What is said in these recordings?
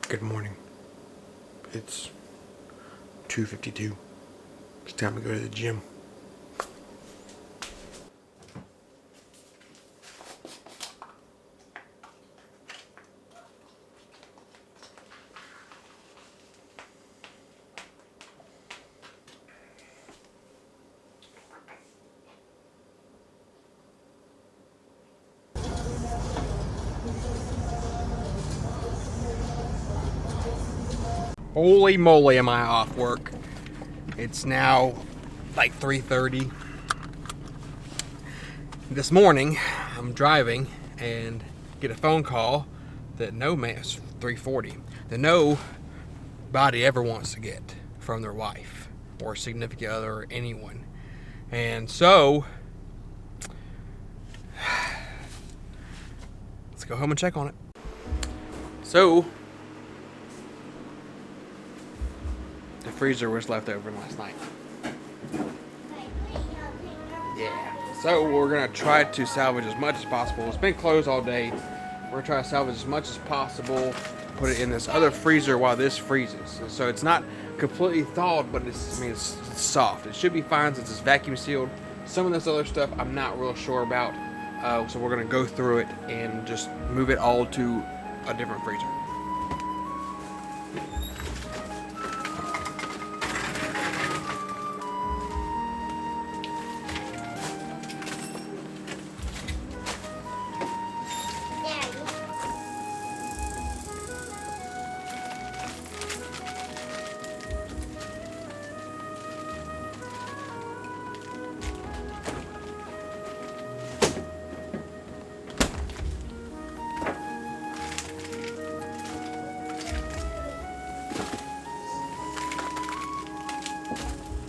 Good morning. It's 2:52. It's time to go to the gym. Holy moly, am I off work. It's now like 3:30. This morning, I'm driving and get a phone call that it's 3:40, that nobody ever wants to get from their wife or significant other or anyone. And so, let's go home and check on it. So, the freezer was left over last night. Yeah. So we're gonna try to salvage as much as possible. It's been closed all day. We're gonna try to salvage as much as possible. Put it in this other freezer while this freezes. So it's not completely thawed, but it's soft. It should be fine since it's vacuum sealed. Some of this other stuff I'm not real sure about. So we're gonna go through it and just move it all to a different freezer.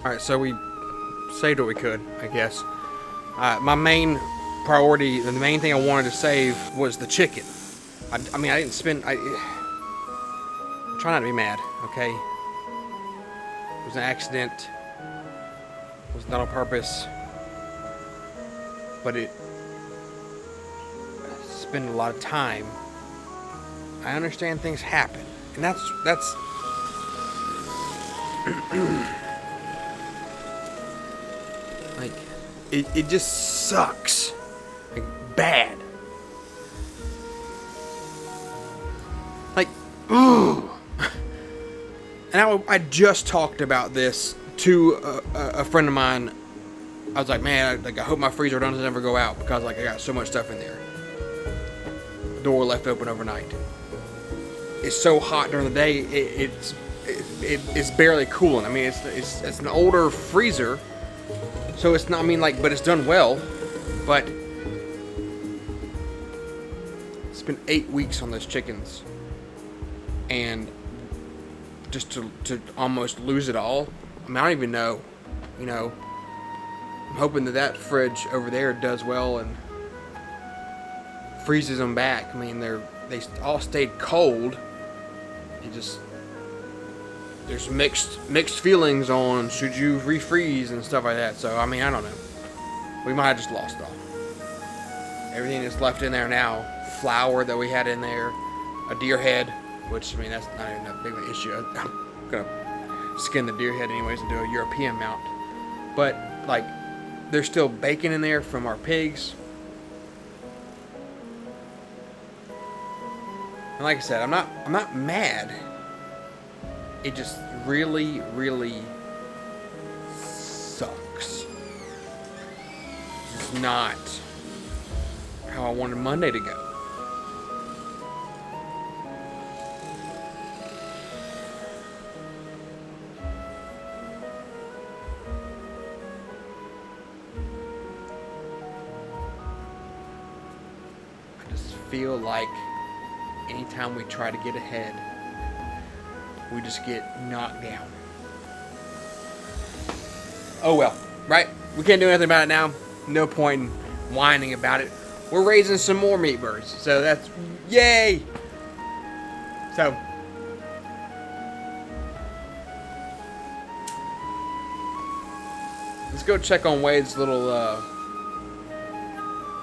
Alright, so we saved what we could, I guess. My main priority, the main thing I wanted to save was the chicken. I didn't spend... I'm trying not to be mad, okay? It was an accident. It was not on purpose. But it spent a lot of time. I understand things happen. And that's like, it just sucks. Like, bad. Like, ooh. And I just talked about this to a friend of mine. I was like, man, I hope my freezer doesn't ever go out because, like, I got so much stuff in there. Door left open overnight. It's so hot during the day, it's barely cooling. I mean, it's an older freezer. So it's not, but it's done well, but it's been 8 weeks on those chickens, and just to almost lose it all. I don't even know, I'm hoping that fridge over there does well and freezes them back. They all stayed cold. There's mixed feelings on should you refreeze and stuff like that. So, I don't know. We might have just lost it all. Everything that's left in there now, flour that we had in there, a deer head, which, that's not even that big of an issue. I'm going to skin the deer head anyways and do a European mount. But, there's still bacon in there from our pigs. And like I said, I'm not mad. It just really, really sucks. It's not how I wanted Monday to go. I just feel like anytime we try to get ahead, we just get knocked down. Oh well, right? We can't do anything about it now. No point in whining about it. We're raising some more meat birds, so that's yay! So, let's go check on Wade's little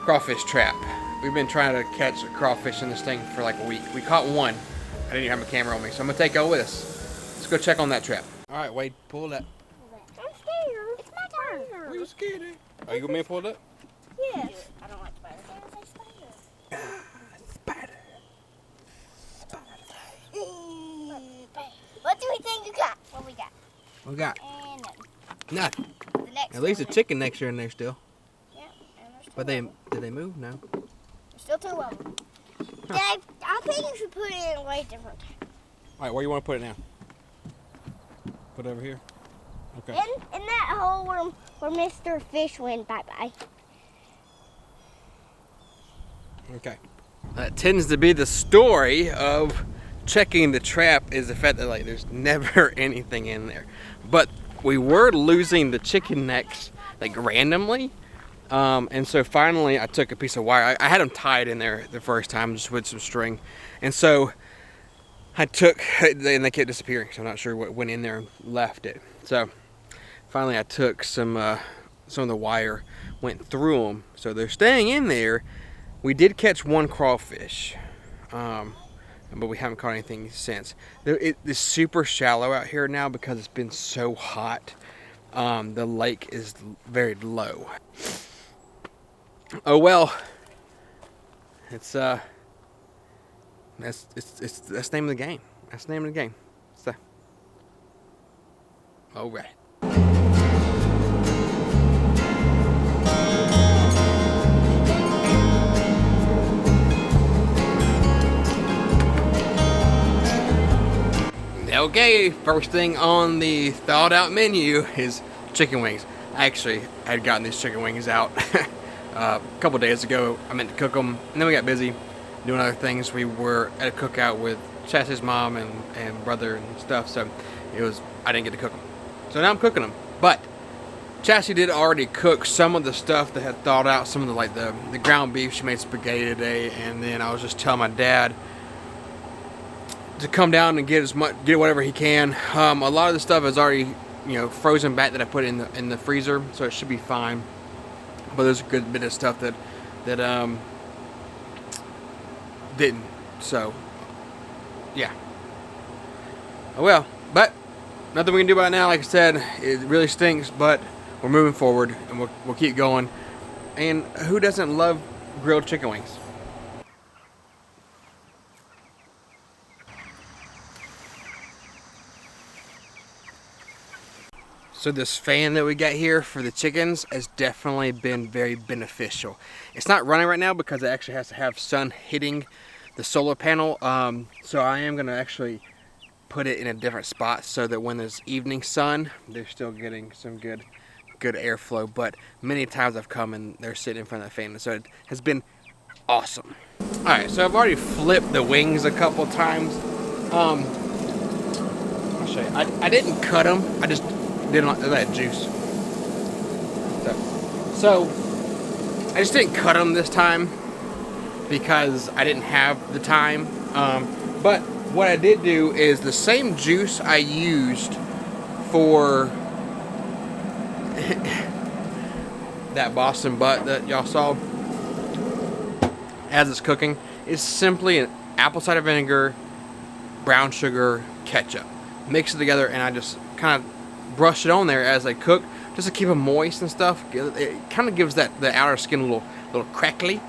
crawfish trap. We've been trying to catch a crawfish in this thing for like a week. We caught one I didn't even have my camera on me, so I'm gonna take y'all with us. Let's go check on that trap. All right, Wade, pull it up. I'm scared. It's my turn. Are you scared? Are you gonna me to pull it up? Yes. I don't like spiders. Spider. What do we think you got? What we got? What we got? And Nothing. the next At least a chicken next year in there still. Yeah, and there's two But did they move? No. There's still 2 of them. Dave, I think you should put it in a way different. All right, where you want to put it now? Put it over here. Okay. In that hole where Mr. Fish went bye-bye. Okay. That tends to be the story of checking the trap, is the fact that like there's never anything in there. But we were losing the chicken necks like randomly. And so finally I took a piece of wire. I had them tied in there the first time just with some string. And so I took, and they kept disappearing. So I'm not sure what went in there and left it. So finally I took some of the wire, went through them. So they're staying in there. We did catch 1 crawfish, but we haven't caught anything since. It is super shallow out here now because it's been so hot. The lake is very low. Oh well. It's that's the name of the game. That's the name of the game. So, all right. Okay, first thing on the thawed out menu is chicken wings. Actually, I had gotten these chicken wings out a couple days ago. I meant to cook them, and then we got busy doing other things. We were at a cookout with Chassie's mom and brother and stuff, so I didn't get to cook them. So now I'm cooking them. But Chassie did already cook some of the stuff that had thawed out, some of the ground beef. She made spaghetti today, and then I was just telling my dad to come down and get whatever he can. A lot of the stuff is already, frozen back that I put in the freezer, so it should be fine. But there's a good bit of stuff that didn't. So yeah. Oh well. But nothing we can do about it now. Like I said, it really stinks, but we're moving forward and we'll keep going. And who doesn't love grilled chicken wings? So this fan that we got here for the chickens has definitely been very beneficial. It's not running right now because it actually has to have sun hitting the solar panel. So I am going to actually put it in a different spot so that when there's evening sun, they're still getting some good airflow. But many times I've come and they're sitting in front of the fan, so it has been awesome. All right, so I've already flipped the wings a couple times. I'll show you. I didn't cut them. I just didn't like that juice. So I just didn't cut them this time because I didn't have the time. But what I did do is the same juice I used for that Boston butt that y'all saw as it's cooking is simply an apple cider vinegar, brown sugar, ketchup. Mix it together, and I just kind of brush it on there as I cook, just to keep them moist and stuff. It kind of gives the outer skin a little crackly,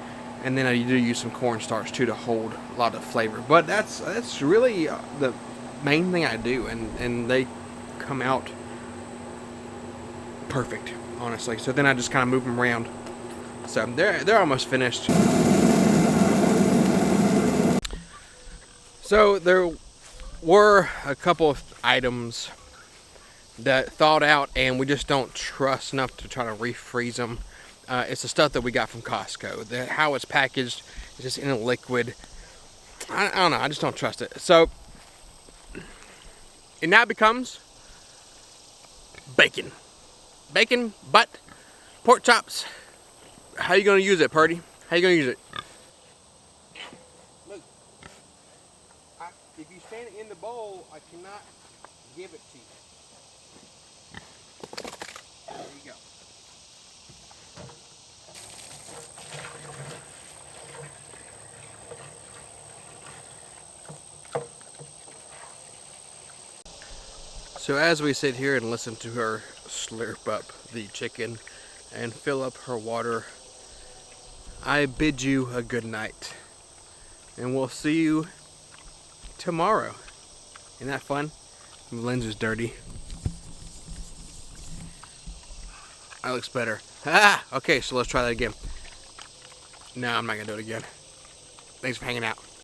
and then I do use some cornstarch too to hold a lot of flavor. But that's really the main thing I do, and they come out perfect, honestly. So then I just kind of move them around. So they're almost finished. So there were a couple of items that thawed out and we just don't trust enough to try to refreeze them. It's the stuff that we got from Costco. How it's packaged is just in a liquid. I don't know, I just don't trust it. So it now becomes bacon. Bacon, butt, pork chops. How you gonna use it, Purdy? How you gonna use it? Look, if you stand it in the bowl, I cannot give it to you. There you go. So as we sit here and listen to her slurp up the chicken and fill up her water, I bid you a good night. And we'll see you tomorrow. Isn't that fun? The lens is dirty. That looks better. Ah! Okay, so let's try that again. No, I'm not going to do it again. Thanks for hanging out.